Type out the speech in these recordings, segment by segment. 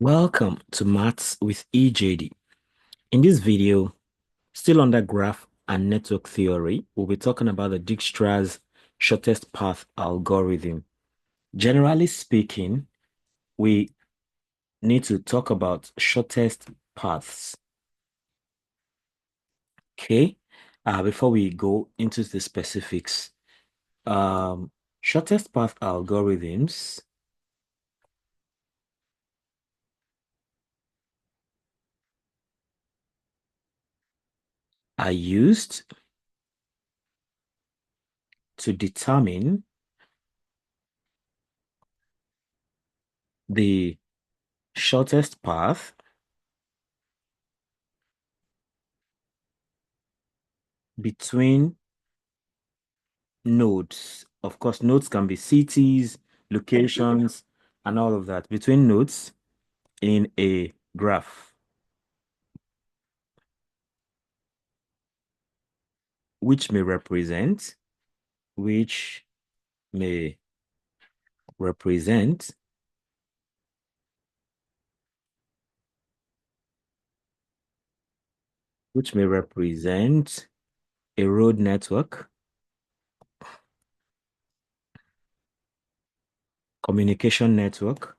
Welcome to Maths with EJD. In this video, still under graph and network theory, we'll be talking about the Dijkstra's shortest path algorithm. Generally speaking, we need to talk about shortest paths. Okay, before we go into the specifics, um, shortest path algorithms are used to determine the shortest path between nodes. Of course, nodes can be cities, locations, and all of that between nodes in a graph, which may represent, which may represent which may represent a road network, communication network,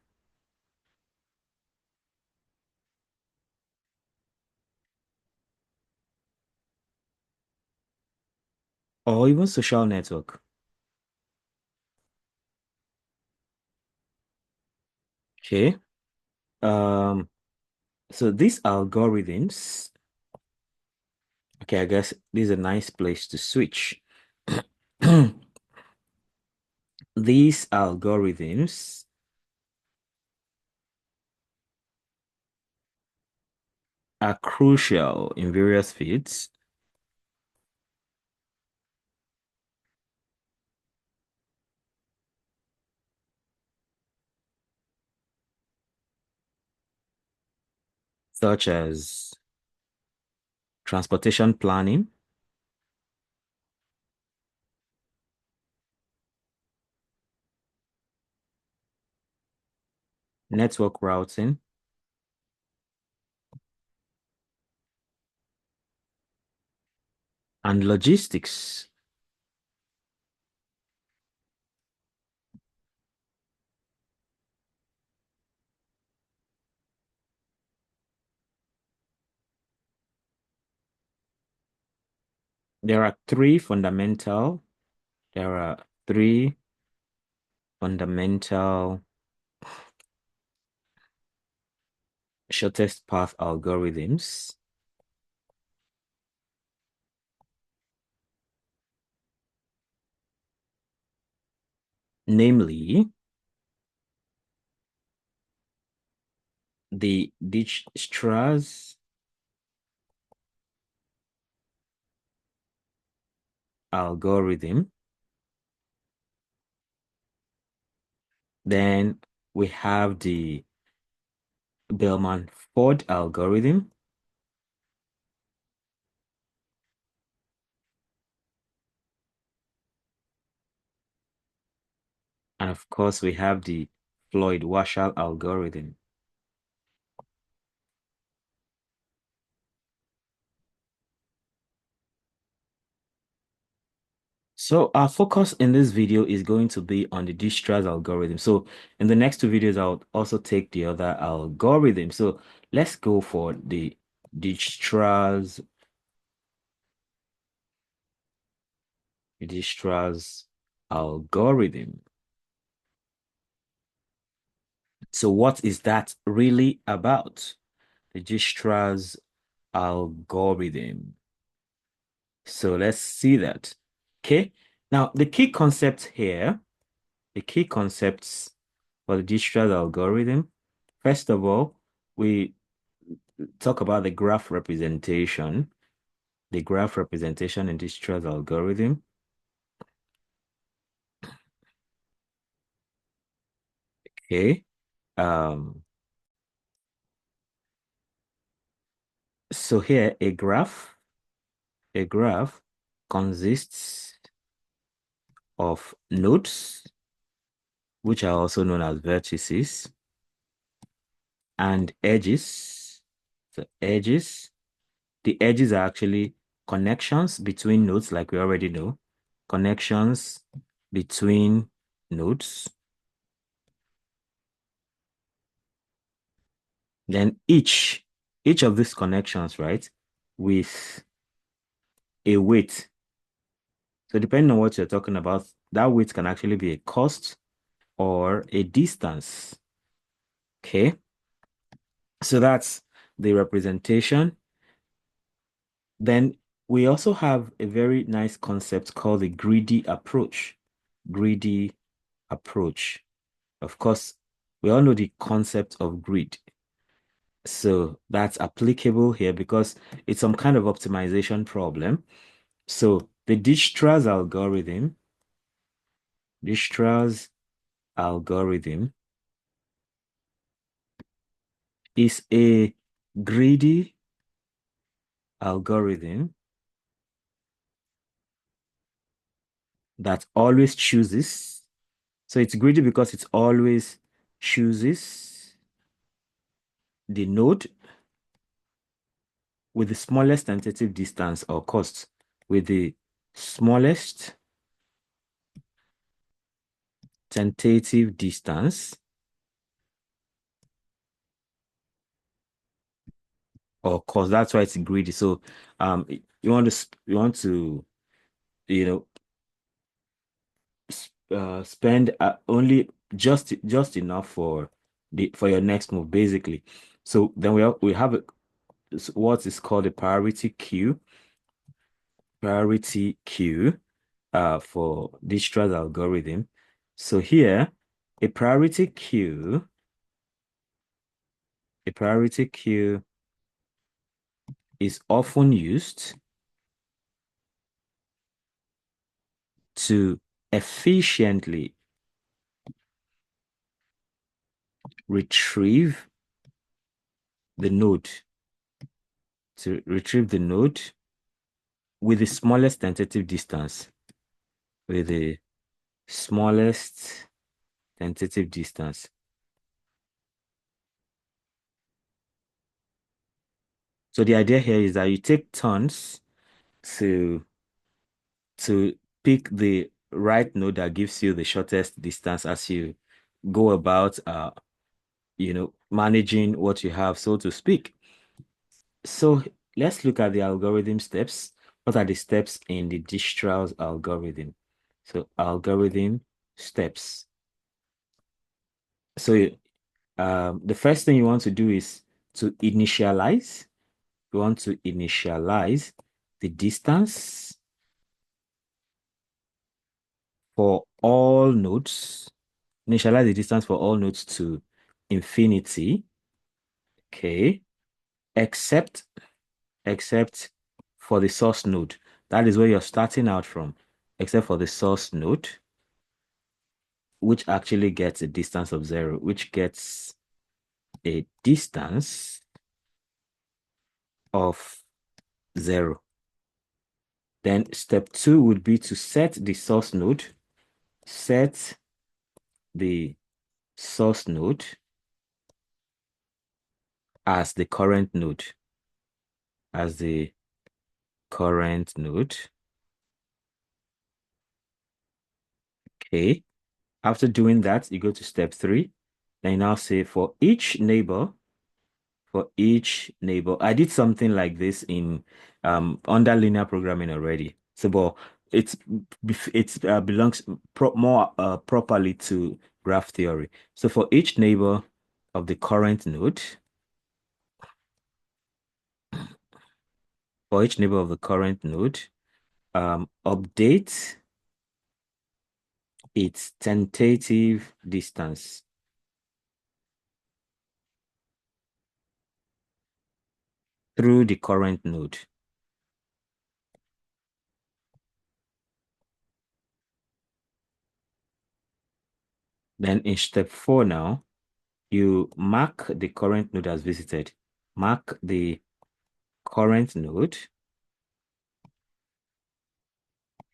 or even social network. Okay. Um, so these algorithms, okay, I guess this is a nice place to switch. These algorithms are crucial in various fields, such as transportation planning, network routing, and logistics. There are there are three fundamental shortest path algorithms, namely the Dijkstra's algorithm. Then we have the Bellman-Ford algorithm. And of course, we have the Floyd-Warshall algorithm. So our focus in this video is going to be on the Dijkstra's algorithm. So in the next two videos, I'll also take the other algorithm. So let's go for the Dijkstra's Dijkstra's algorithm. So what is that really about? The Dijkstra's algorithm. So let's see that. Okay. Now the key concept here, the key concepts for the Dijkstra's algorithm. First of all, we talk about the graph representation in Dijkstra's algorithm. Okay. Um, so here a graph consists of nodes, which are also known as vertices. and edges. So edges. The edges are actually connections between nodes, like we already know. Connections between nodes. Then each of these connections, right, with a weight. So depending on what you're talking about, that weight can actually be a cost or a distance. Okay. So that's the representation. Then we also have a very nice concept called the greedy approach. Greedy approach. Of course, we all know the concept of greed. So that's applicable here because it's some kind of optimization problem. So the Dijkstra's algorithm is a greedy algorithm that always chooses. So it's greedy because it always chooses the node with the smallest tentative distance or cost, with the smallest tentative distance or cost. That's why it's greedy. So you want to you know spend only just enough for the for your next move, basically. So then we have what is called a priority queue for Dijkstra's algorithm. So here, a priority queue, a priority queue is often used to efficiently retrieve the node, with the smallest tentative distance, with the smallest tentative distance. So the idea here is that you take turns to pick the right node that gives you the shortest distance as you go about managing what you have, so to speak. So let's look at the algorithm steps. What are the steps in the Dijkstra's algorithm? So algorithm steps. So the first thing you want to do is to initialize. You want to initialize the distance for all nodes. Initialize the distance for all nodes to infinity. Okay. Except except for the source node. That is where you're starting out from, except for the source node, which actually gets a distance of 0, which gets a distance of 0. Then step 2 would be to set the source node, set the source node as the current node, as the current node. Okay. After doing that, you go to step 3. Then you now say for each neighbor. I did something like this in under linear programming already. So, but it's belongs more properly to graph theory. So for each neighbor of the current node, update its tentative distance through the current node. Then in step 4 now, you mark the current node as visited. Mark the current node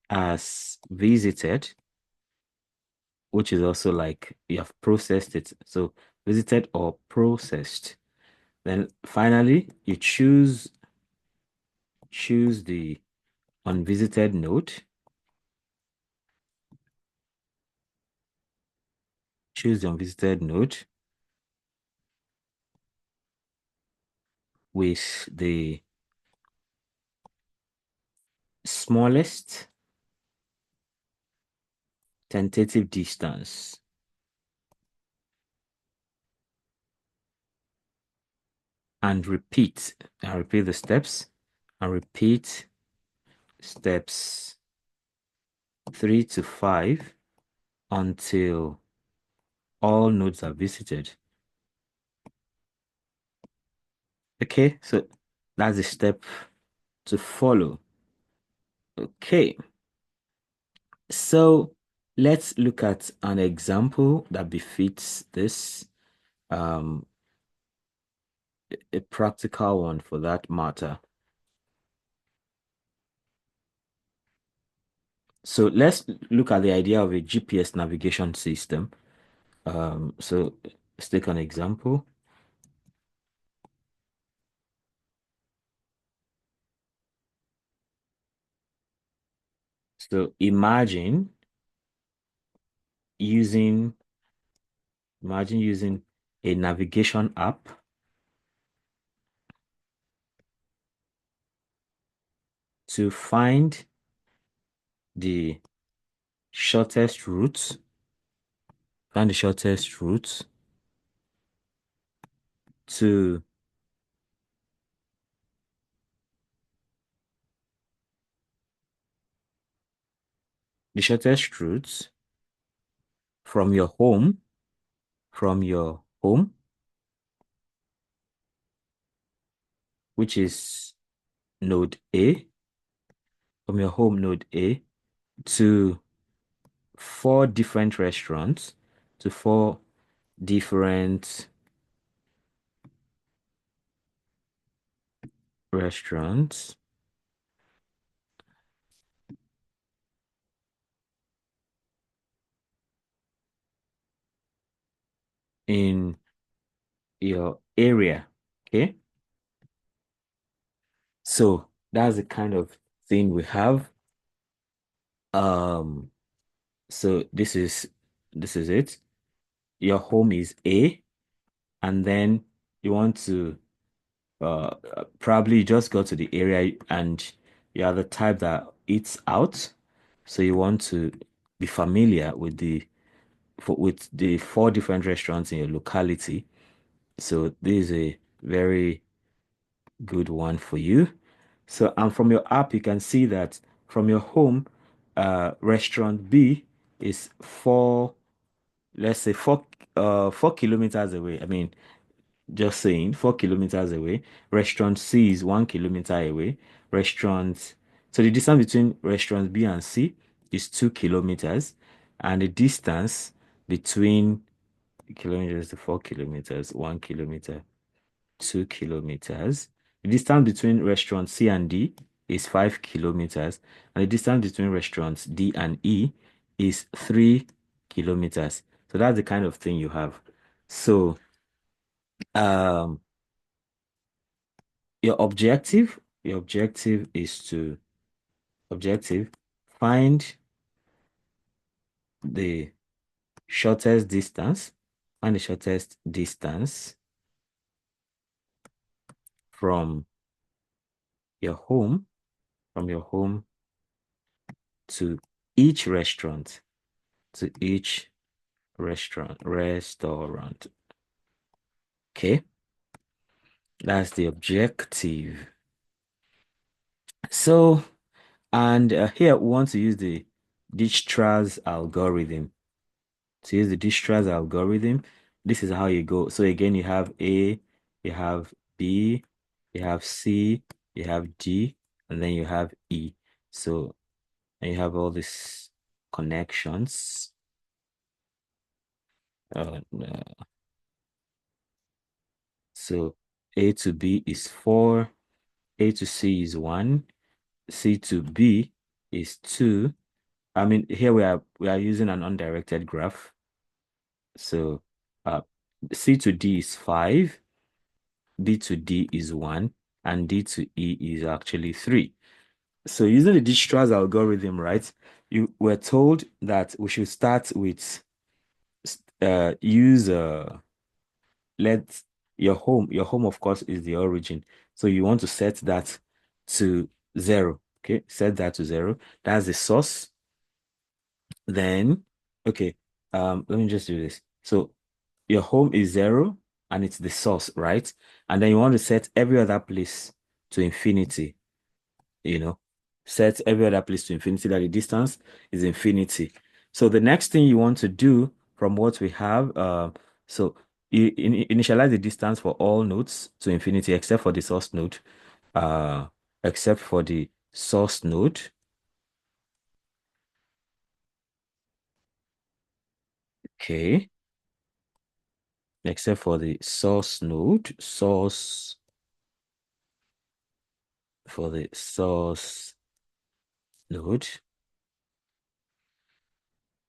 as visited which is also like you have processed it. So visited or processed. Then finally, you choose the unvisited node. Choose the unvisited node with the smallest tentative distance and repeat the steps and repeat steps 3 to 5 until all nodes are visited. Okay, so that's the step to follow. Okay, so let's look at an example that befits this, um, a practical one for that matter. So let's look at the idea of a GPS navigation system. So let's take an example. So using imagine using a navigation app to find the shortest route, find the shortest route to the shortest route from your home, from your home, which is node A, from your home node A to four different restaurants, to four different restaurants in your area. Okay. So that's the kind of thing we have. Um, so this is it. Your home is A, and then you want to probably just go to the area and you are the type that eats out. So you want to be familiar with the four different restaurants in your locality. So this is a very good one for you. So, and from your app, you can see that from your home, restaurant B is let's say 4 kilometers away. I mean, just saying 4 kilometers away. Restaurant C is 1 kilometer away. Restaurant, so the distance between restaurants B and C is 2 kilometers, and the distance between kilometers to 4 kilometers, 1 kilometer, 2 kilometers. The distance between restaurants C and D is 5 kilometers, and the distance between restaurants D and E is 3 kilometers. So that's the kind of thing you have. So, um, your objective is to objective find the shortest distance, find the shortest distance from your home, from your home to each restaurant, to each restaurant. Okay, that's the objective. So, and here we want to use the Dijkstra's algorithm. To use the Dijkstra's algorithm, this is how you go. So again, you have A, you have B, you have C, you have D, and then you have E. So, and you have all these connections. So A to B is 4, A to C is 1, C to B is 2, I mean, here we are using an undirected graph. So uh C to D is 5, B to D is 1, and D to E is actually 3. So using the Dijkstra's algorithm, right? You were told that we should start with use let your home of course is the origin. So you want to set that to 0. Okay, set that to 0. That's the source. Then, okay, let me just do this. So your home is 0 and it's the source, right? And then you want to set every other place to infinity, you know, set every other place to infinity, that the distance is infinity. So the next thing you want to do from what we have, so you initialize the distance for all nodes to infinity except for the source node, uh, except for the source node. Okay, except for the source node, source node.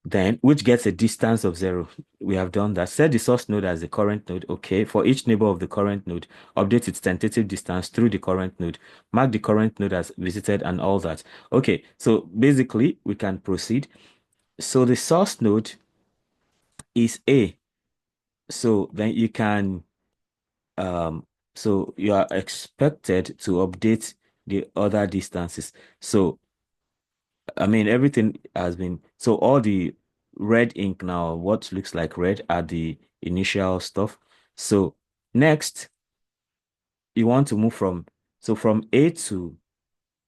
Then, which gets a distance of 0. We have done that. Set the source node as the current node. Okay. For each neighbor of the current node, update its tentative distance through the current node. Mark the current node as visited and all that. Okay. So basically, we can proceed. So the source node is A. So then you can, um, so you are expected to update the other distances. So I mean, everything has been, so all the red ink now, what looks like red are the initial stuff. So next, you want to move from, so from A to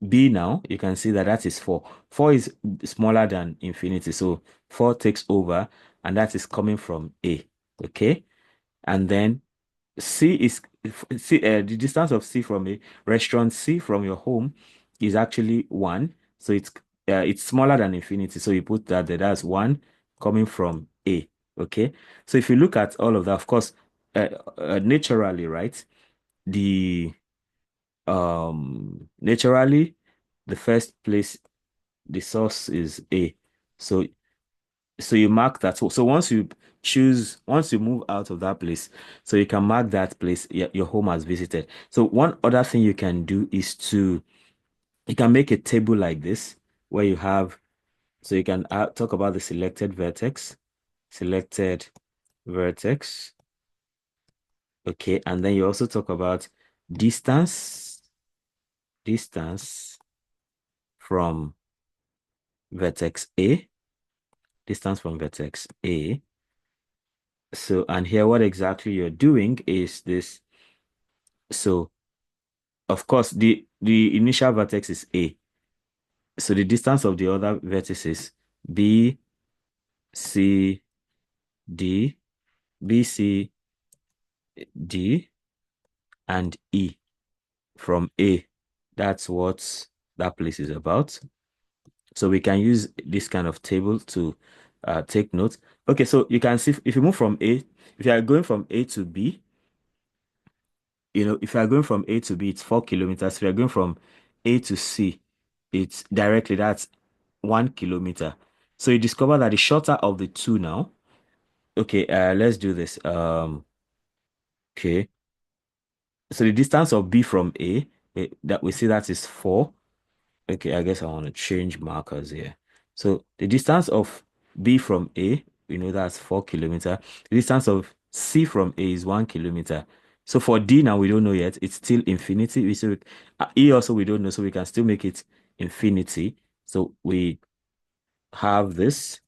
B now, you can see that that is 4. 4 is smaller than infinity. So 4 takes over, and that is coming from A. Okay. And then C is C, the distance of C from a restaurant C from your home is actually 1. So it's smaller than infinity. So you put that there. That's 1 coming from A. Okay. So if you look at all of that, of course, naturally, right? The naturally the first place, the source is A. So you mark that. So once you move out of that place, so you can mark that place your home has visited. So one other thing you can do is you can make a table like this where you have, so you can talk about the selected vertex. Okay. And then you also talk about distance, distance from vertex A, distance from vertex A. So, and here what exactly you're doing is this. So, of course, the initial vertex is A. So the distance of the other vertices B, C, D, B, C, D, and E from A. That's what that place is about. So we can use this kind of table to take notes. Okay, so you can see if you move from A, if you are going from A to B, if you are going from A to B, it's 4 kilometers. If you are going from A to C, it's directly, that's 1 kilometer. So you discover that the shorter of the two now. Okay, let's do this. Okay. So the distance of B from A, that we see that is 4. Okay, I guess I want to change markers here. So the distance of B from A, we know that's 4 kilometer. The distance of C from A is 1 kilometer. So for D now, we don't know yet. It's still infinity. E also we don't know, so we can still make it infinity. So we have this.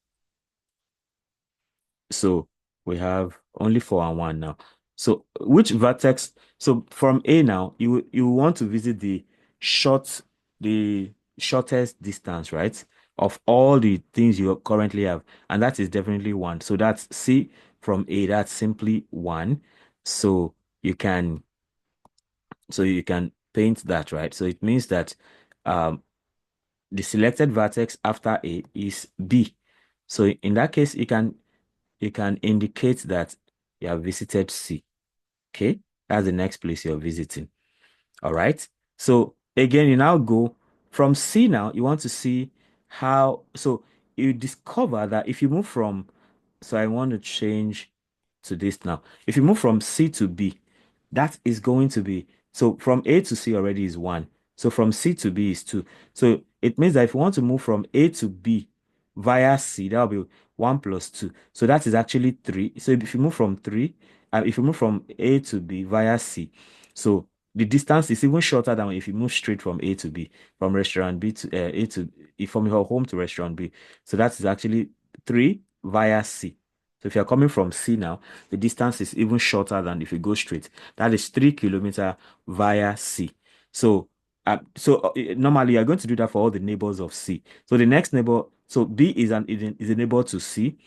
So we have only 4 and 1 now. So which vertex? So from A now, you want to visit short, the shortest distance, right? Of all the things you currently have. And that is definitely 1. So that's C from A, that's simply 1. So you can paint that, right? So it means that um the selected vertex after A is B. So in that case, you can indicate that you have visited C. Okay, that's the next place you're visiting. All right. So again, you now go from C now, you want to see how, so you discover that if you move from, so I want to change to this now. If you move from C to B, that is going to be, so from A to C already is 1. So from C to B is 2. So it means that if you want to move from A to B via C, that will be 1 plus 2. So that is actually 3. So if you move from 3, if you move from A to B via C, so the distance is even shorter than if you move straight from A to B, from restaurant B to A to, from your home to restaurant B. So that is actually 3 via C. So if you're coming from C now, the distance is even shorter than if you go straight. That is 3 kilometers via C. So, normally you're going to do that for all the neighbors of C. So the next neighbor, so B is a neighbor to C.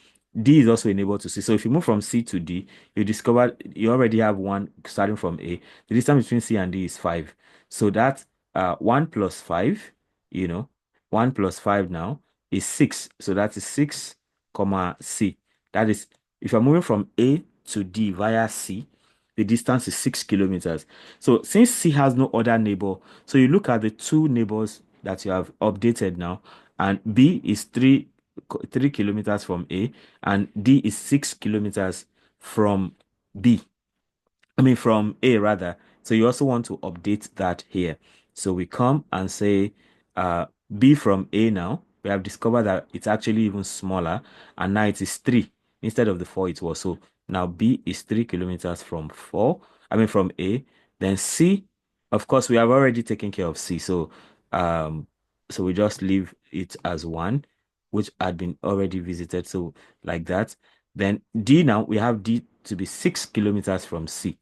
D is also a neighbor to C. So if you move from C to D, you discover you already have one starting from A. The distance between C and D is 5. So that 1 plus 5, you know, 1 plus 5 now is 6. So that is 6, comma C. That is, if you're moving from A to D via C, the distance is 6 kilometers. So since C has no other neighbor, so you look at the two neighbors that you have updated now, and B is 3 kilometers from A, and D is 6 kilometers from B. I mean, from A rather. So you also want to update that here. So we come and say B from A now. We have discovered that it's actually even smaller, and now it is 3 instead of the 4 it was. So now B is 3 kilometers from 4. I mean, from A. Then C, of course, we have already taken care of C. Um, so we just leave it as 1, which had been already visited. So like that. Then D now, we have D to be 6 kilometers from C.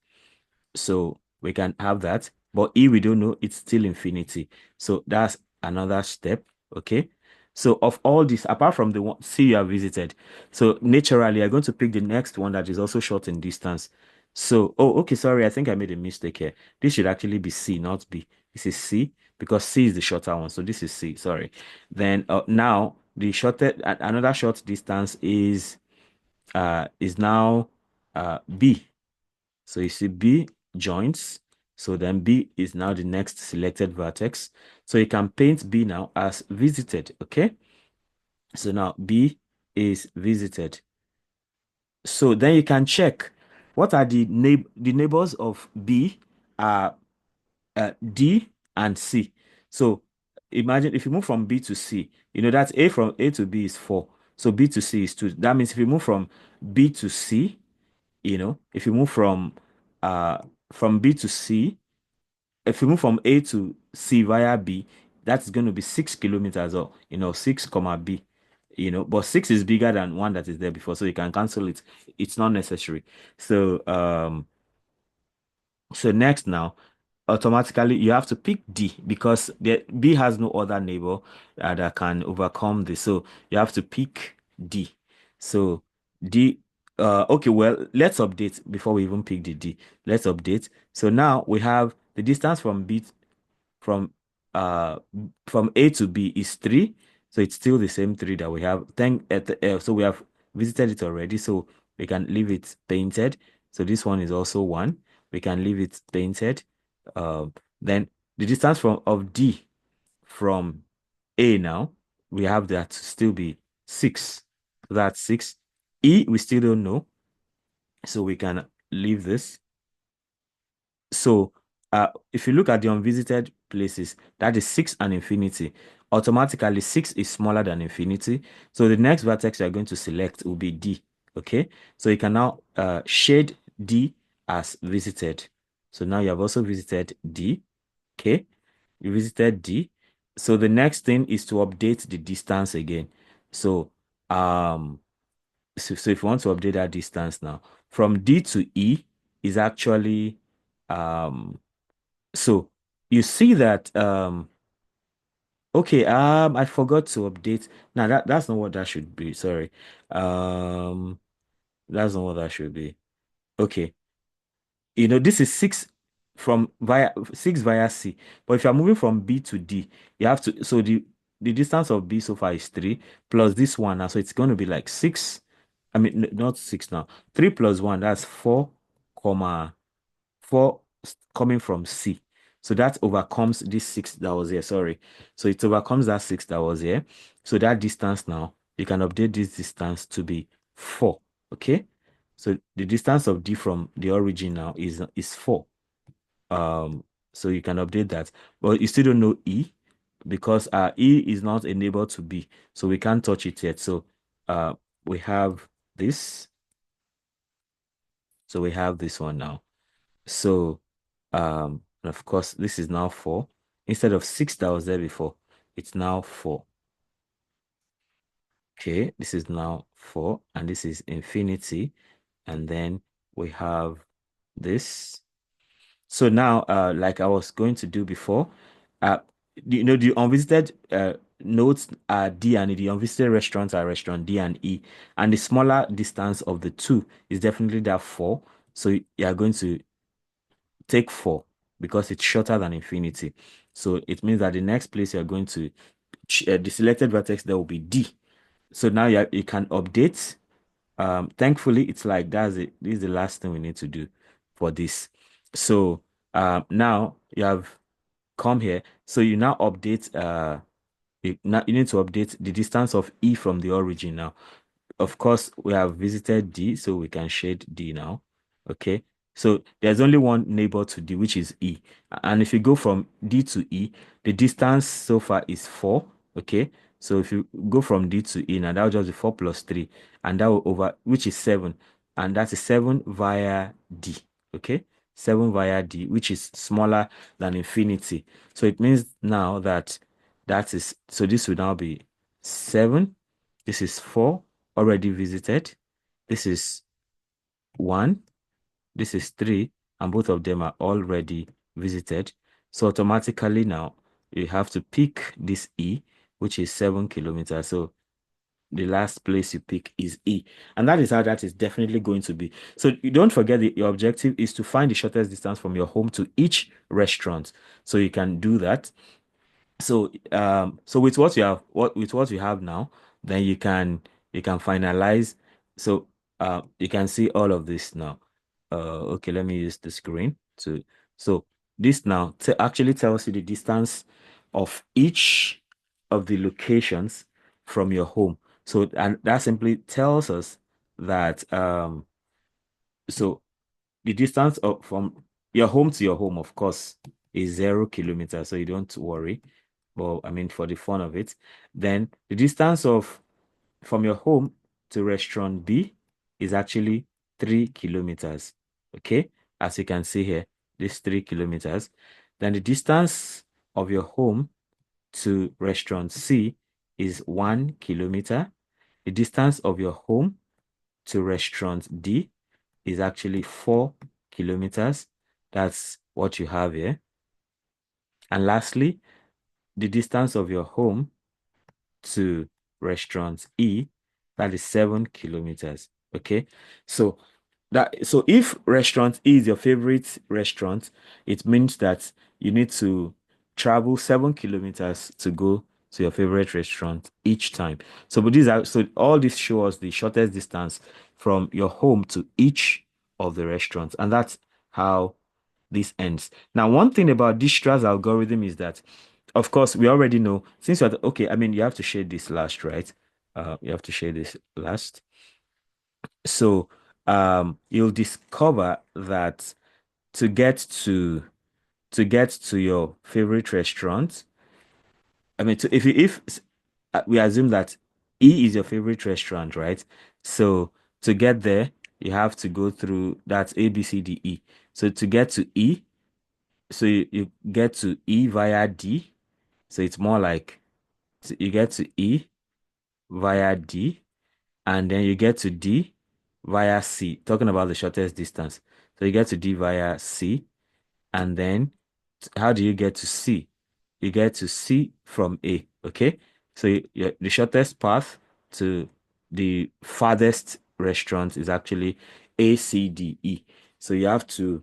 So we can have that. But E, we don't know, it's still infinity. So that's another step. Okay. So of all this, apart from the one C you have visited, so naturally you're going to pick the next one that is also short in distance. So, oh, okay, sorry, I think I made a mistake here. This should actually be C, not B. This is C because C is the shorter one. So this is C, sorry. Then now the shortest, another short distance is now B. So you see B joins. So then B is now the next selected vertex. So you can paint B now as visited. Okay. So now B is visited. So then you can check what are the neighbors of B are D and C. So imagine if you move from B to C, that A from A to B is 4. So B to C is 2. That means if you move from B to C, if you move from B to C, if you move from A to C via B, that's going to be 6 kilometers, or 6 comma B, but 6 is bigger than one that is there before, so you can cancel it. It's not necessary. So next now, automatically you have to pick D because B has no other neighbor that can overcome this. So you have to pick D. So D, okay, well, let's update before we even pick the D. Let's update. So now we have the distance from uh from A to B is 3. So it's still the same 3 that we have. So we have visited it already. So we can leave it painted. So this one is also 1. We can leave it painted. Then the distance of D from A now, we have that to still be 6. That's 6. E, we still don't know. So we can leave this. So if you look at the unvisited places, that is 6 and infinity. Automatically, 6 is smaller than infinity. So the next vertex you're going to select will be D. Okay. So you can now shade D as visited. So now you have also visited D. Okay. You visited D. So the next thing is to update the distance again. So so if you want to update that distance now, from D to E is actually so you see that okay, I forgot to update. Now that's not what that should be. Sorry. Um that's not what that should be. Okay. This is 6 from via 6 via C. But if you're moving from B to D, you have to, so the distance of B so far is 3 plus this one now. So it's going to be like 6. I mean, not 6 now. 3 plus 1, that's 4, comma 4 coming from C. So that overcomes this 6 that was here. Sorry. So it overcomes that 6 that was here. So that distance now you can update this distance to be 4. Okay. So the distance of D from the origin now is 4. Um, so you can update that, but you still don't know E because E is not a neighbor to B, so we can't touch it yet. So uh, we have this. So we have this one now. So and of course, this is now 4 instead of 6 that was there before. It's now 4. Okay, this is now 4, and this is infinity, and then we have this. So now, like I was going to do before, uh, the unvisited notes are D and E. The unvisited restaurants are restaurant D and E. And the smaller distance of the two is definitely that 4. So you are going to take 4 because it's shorter than infinity. So it means that the next place you're going to, the selected vertex there will be D. So now you can update. Thankfully, it's like that's it. This is the last thing we need to do for this. So now you have come here. So you now update you need to update the distance of E from the origin now. Of course, we have visited D, so we can shade D now. Okay. So there's only one neighbor to D, which is E. And if you go from D to E, the distance so far is 4. Okay. So if you go from D to E, now that will just be 4 plus 3. And that will over, which is 7. And that's a 7 via D. Okay. 7 via D, which is smaller than infinity. So it means now that so this will now be 7. This is 4 already visited. This is 1. This is 3. And both of them are already visited. So automatically now you have to pick this E, which is 7 kilometers. So the last place you pick is E. And that is how that is definitely going to be. So you don't forget your objective is to find the shortest distance from your home to each restaurant. So you can do that. So with what you have, with what you have now, then you can finalize. So you can see all of this now. Okay, let me use the screen to. So this now actually tells you the distance of each of the locations from your home. So and that simply tells us that so the distance from your home to your home, of course, is 0 kilometers. So you don't worry. Well, I mean, for the fun of it, then the distance of from your home to restaurant B is actually 3 kilometers. Okay, as you can see here, this 3 kilometers. Then the distance of your home to restaurant C is 1 kilometer. The distance of your home to restaurant D is actually 4 kilometers. That's what you have here. And lastly, the distance of your home to restaurant E, that is 7 kilometers. Okay. So if restaurant E is your favorite restaurant, it means that you need to travel 7 kilometers to go to your favorite restaurant each time. So all this shows the shortest distance from your home to each of the restaurants, and that's how this ends. Now, one thing about Dijkstra's algorithm is that, of course, we already know since you're okay. I mean, you have to shade this last, right? You have to shade this last. So, you'll discover that to get to your favorite restaurant, I mean, if we assume that E is your favorite restaurant, right? So to get there, you have to go through that's A, B, C, D, E. So to get to E, so you get to E via D. So it's more like you get to E via D, and then you get to D via C, talking about the shortest distance. So you get to D via C, and then how do you get to C? You get to C from A, okay? So the shortest path to the farthest restaurant is actually A, C, D, E. So you have to,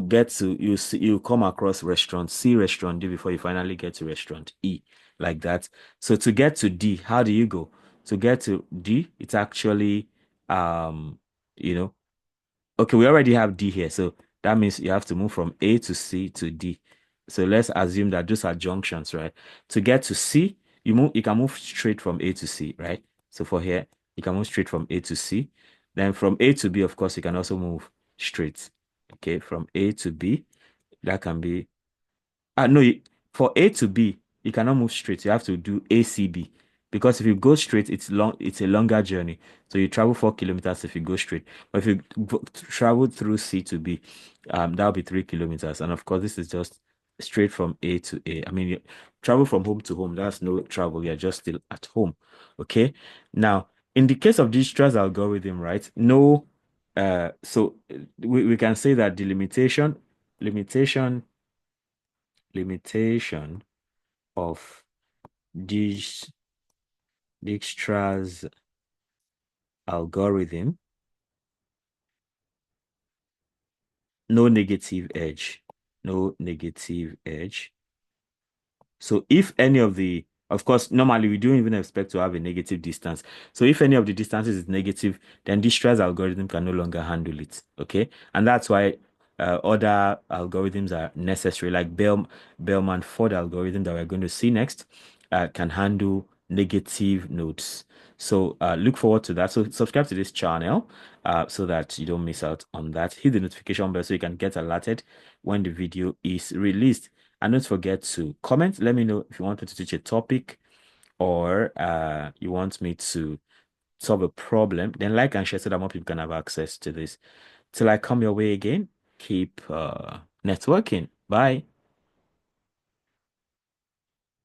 get to you come across restaurant C, restaurant D before you finally get to restaurant E, like that. So to get to D, how do you go? To get to D, it's actually you know, okay, we already have D here, so that means you have to move from A to C to D. So let's assume that those are junctions, right? To get to C, you can move straight from A to C, right? So for here, you can move straight from A to C. Then from A to B, of course, you can also move straight. Okay, from A to B, that can be no, for A to B, you cannot move straight. You have to do ACB because if you go straight, it's long. It's a longer journey. So you travel 4 kilometers if you go straight. But if you travel through C to B, that'll be 3 kilometers. And of course, this is just straight from A to A. I mean, you travel from home to home. That's no travel. You're just still at home. Okay. Now, in the case of Dijkstra's algorithm, right? No. So we can say that the limitation limitation of this Dijkstra's algorithm, no negative edge, no negative edge. So if any of the, of course, normally we don't even expect to have a negative distance. So if any of the distances is negative, then this stress algorithm can no longer handle it. Okay. And that's why other algorithms are necessary, like Bellman-Ford algorithm that we're going to see next, can handle negative nodes. So look forward to that. So subscribe to this channel so that you don't miss out on that. Hit the notification bell so you can get alerted when the video is released. And don't forget to comment. Let me know if you want me to teach a topic or you want me to solve a problem. Then like and share so that more people can have access to this. Till I come your way again, keep networking. Bye.